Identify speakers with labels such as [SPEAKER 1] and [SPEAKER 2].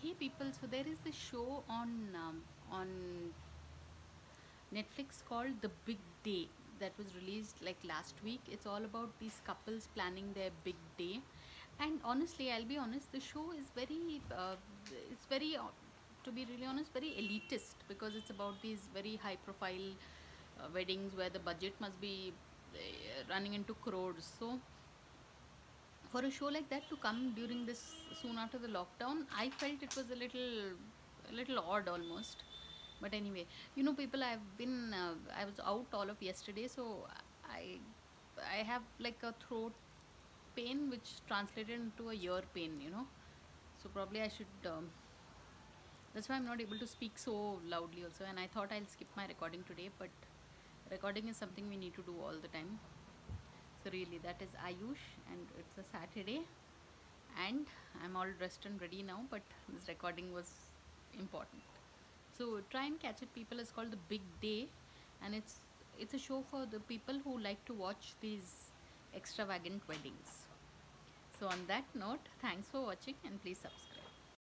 [SPEAKER 1] Hey people, so there is this show on Netflix called The Big Day that was released like last week. It's all about these couples planning their big day, and honestly, I'll be honest, the show is it's very, to be really honest, very elitist because it's about these very high-profile weddings where the budget must be running into crores. So for a show like that to come during this soon after the lockdown, I felt it was a little odd almost. But anyway, people, I was out all of yesterday, so i I have like a throat pain which translated into a ear pain, so probably I should, that's why I'm not able to speak so loudly also, and I thought I'll skip my recording today, but recording is something we need to do all the time. So really, that is Ayush, and it's a Saturday, and I'm all dressed and ready now. But this recording was important, so try and catch it, people. It's called The Big Day, and it's a show for the people who like to watch these extravagant weddings. So on that note, thanks for watching, and please subscribe.